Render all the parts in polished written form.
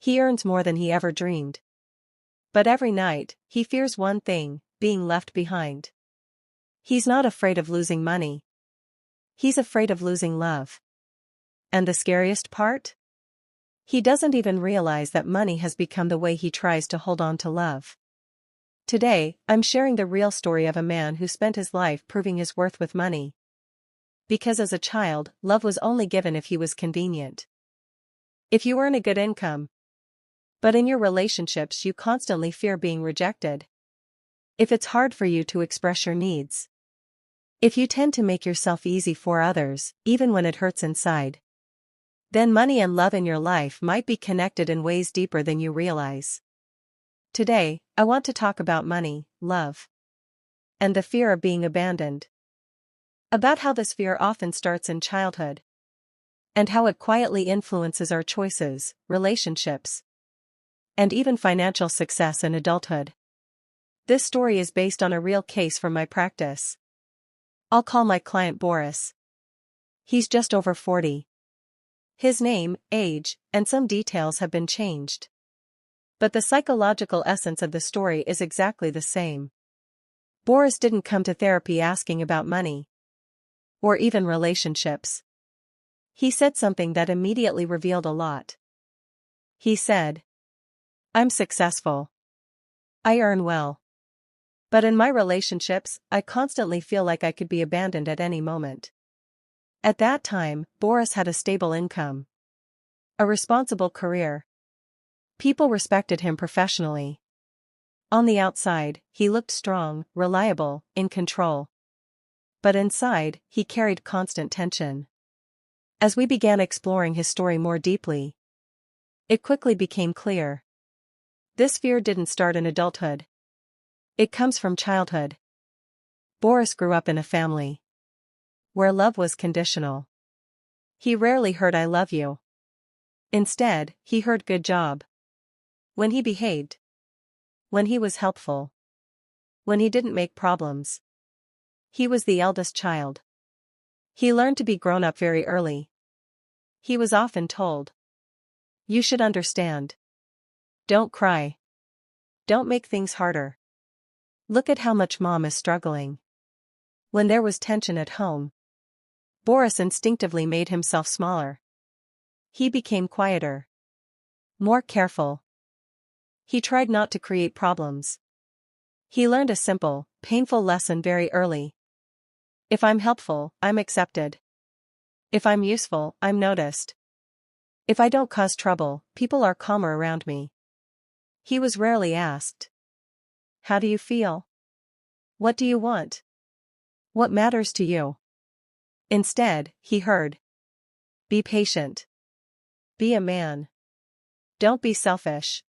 He earns more than he ever dreamed. But every night, he fears one thing: being left behind. He's not afraid of losing money. He's afraid of losing love. And the scariest part? He doesn't even realize that money has become the way he tries to hold on to love. Today, I'm sharing the real story of a man who spent his life proving his worth with money. Because as a child, love was only given if he was convenient. If you earn a good income. But in your relationships you constantly fear being rejected. If it's hard for you to express your needs. If you tend to make yourself easy for others, even when it hurts inside. Then money and love in your life might be connected in ways deeper than you realize. Today, I want to talk about money, love, and the fear of being abandoned. About how this fear often starts in childhood. And how it quietly influences our choices, relationships, and even financial success in adulthood. This story is based on a real case from my practice. I'll call my client Boris. He's just over 40. His name, age, and some details have been changed. But the psychological essence of the story is exactly the same. Boris didn't come to therapy asking about money. Or even relationships. He said something that immediately revealed a lot. He said, "I'm successful. I earn well. But in my relationships, I constantly feel like I could be abandoned at any moment." At that time, Boris had a stable income. A responsible career. People respected him professionally. On the outside, he looked strong, reliable, in control. But inside, he carried constant tension. As we began exploring his story more deeply, it quickly became clear. This fear didn't start in adulthood. It comes from childhood. Boris grew up in a family where love was conditional. He rarely heard "I love you." Instead, he heard "good job." When he behaved. When he was helpful. When he didn't make problems. He was the eldest child. He learned to be grown up very early. He was often told, "You should understand. Don't cry. Don't make things harder. Look at how much mom is struggling." When there was tension at home, Boris instinctively made himself smaller. He became quieter. More careful. He tried not to create problems. He learned a simple, painful lesson very early. If I'm helpful, I'm accepted. If I'm useful, I'm noticed. If I don't cause trouble, people are calmer around me. He was rarely asked, "How do you feel? What do you want? What matters to you?" Instead, he heard, "Be patient. Be a man. Don't be selfish.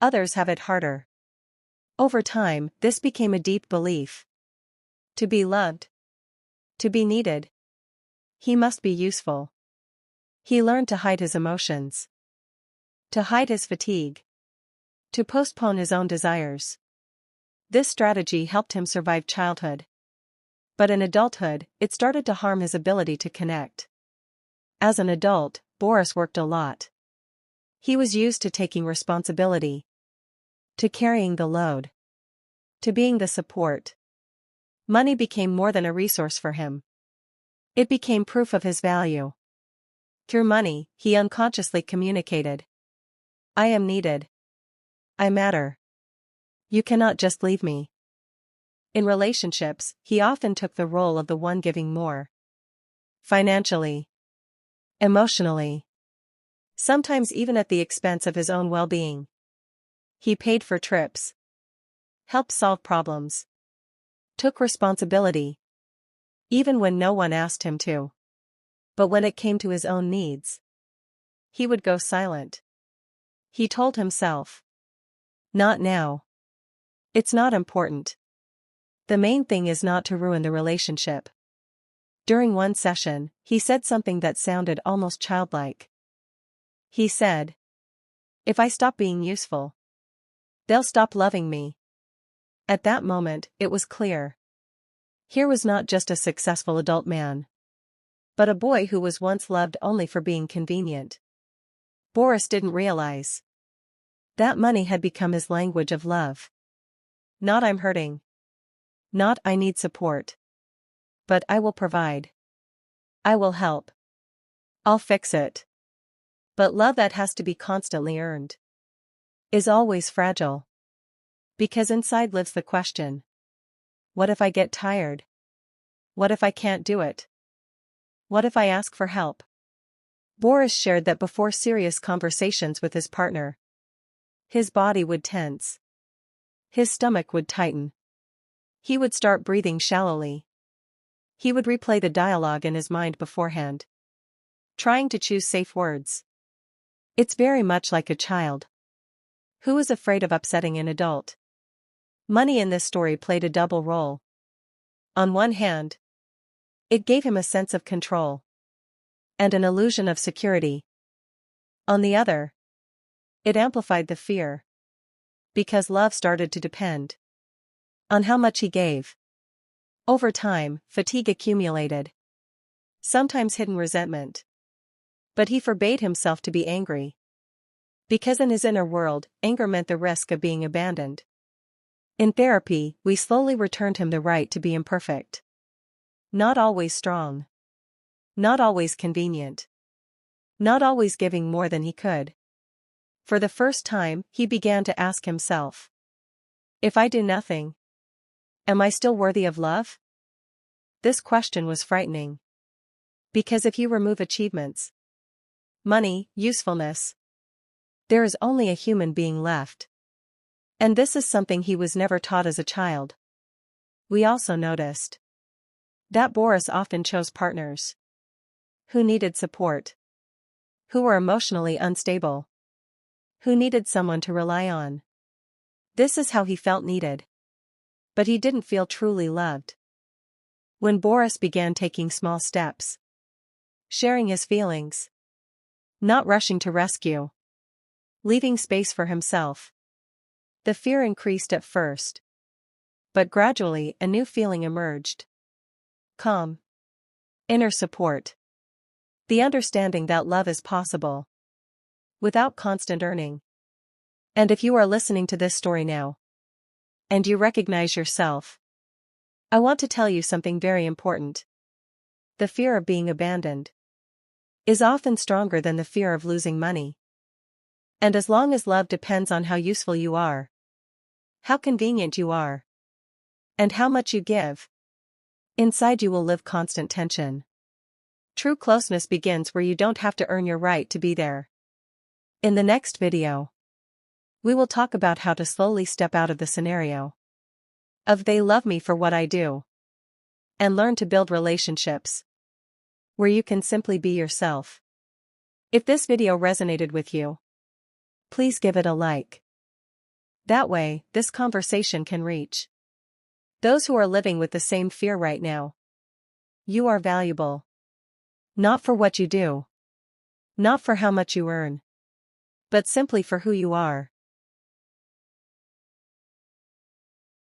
Others have it harder." Over time, this became a deep belief. To be loved. To be needed. He must be useful. He learned to hide his emotions. To hide his fatigue. To postpone his own desires. This strategy helped him survive childhood. But in adulthood, it started to harm his ability to connect. As an adult, Boris worked a lot. He was used to taking responsibility. To carrying the load. To being the support. Money became more than a resource for him. It became proof of his value. Through money, he unconsciously communicated, "I am needed. I matter. You cannot just leave me." In relationships, he often took the role of the one giving more. Financially. Emotionally. Sometimes even at the expense of his own well-being. He paid for trips. Helped solve problems. Took responsibility. Even when no one asked him to. But when it came to his own needs, he would go silent. He told himself, "Not now. It's not important. The main thing is not to ruin the relationship." During one session, he said something that sounded almost childlike. He said, "If I stop being useful, they'll stop loving me." At that moment, it was clear. Here was not just a successful adult man, but a boy who was once loved only for being convenient. Boris didn't realize that money had become his language of love. Not "I'm hurting." Not "I need support." But "I will provide." "I will help." "I'll fix it." But love that has to be constantly earned is always fragile. Because inside lives the question: what if I get tired? What if I can't do it? What if I ask for help? Boris shared that before serious conversations with his partner, his body would tense. His stomach would tighten. He would start breathing shallowly. He would replay the dialogue in his mind beforehand, trying to choose safe words. It's very much like a child who is afraid of upsetting an adult. Money in this story played a double role. On one hand, it gave him a sense of control and an illusion of security. On the other, it amplified the fear, because love started to depend on how much he gave. Over time, fatigue accumulated, sometimes hidden resentment. But he forbade himself to be angry, because in his inner world, anger meant the risk of being abandoned. In therapy, we slowly returned him the right to be imperfect. Not always strong. Not always convenient. Not always giving more than he could. For the first time, he began to ask himself, if I do nothing, am I still worthy of love? This question was frightening. Because if you remove achievements, money, usefulness, there is only a human being left. And this is something he was never taught as a child. We also noticed that Boris often chose partners who needed support, who were emotionally unstable, who needed someone to rely on. This is how he felt needed. But he didn't feel truly loved. When Boris began taking small steps, sharing his feelings, not rushing to rescue, leaving space for himself, the fear increased at first. But gradually a new feeling emerged. Calm. Inner support. The understanding that love is possible without constant earning. And if you are listening to this story now, and you recognize yourself, I want to tell you something very important. The fear of being abandoned is often stronger than the fear of losing money. And as long as love depends on how useful you are, how convenient you are, and how much you give, inside you will live constant tension. True closeness begins where you don't have to earn your right to be there. In the next video, we will talk about how to slowly step out of the scenario of "they love me for what I do," and learn to build relationships where you can simply be yourself. If this video resonated with you, please give it a like. That way, this conversation can reach those who are living with the same fear right now. You are valuable. Not for what you do. Not for how much you earn. But simply for who you are.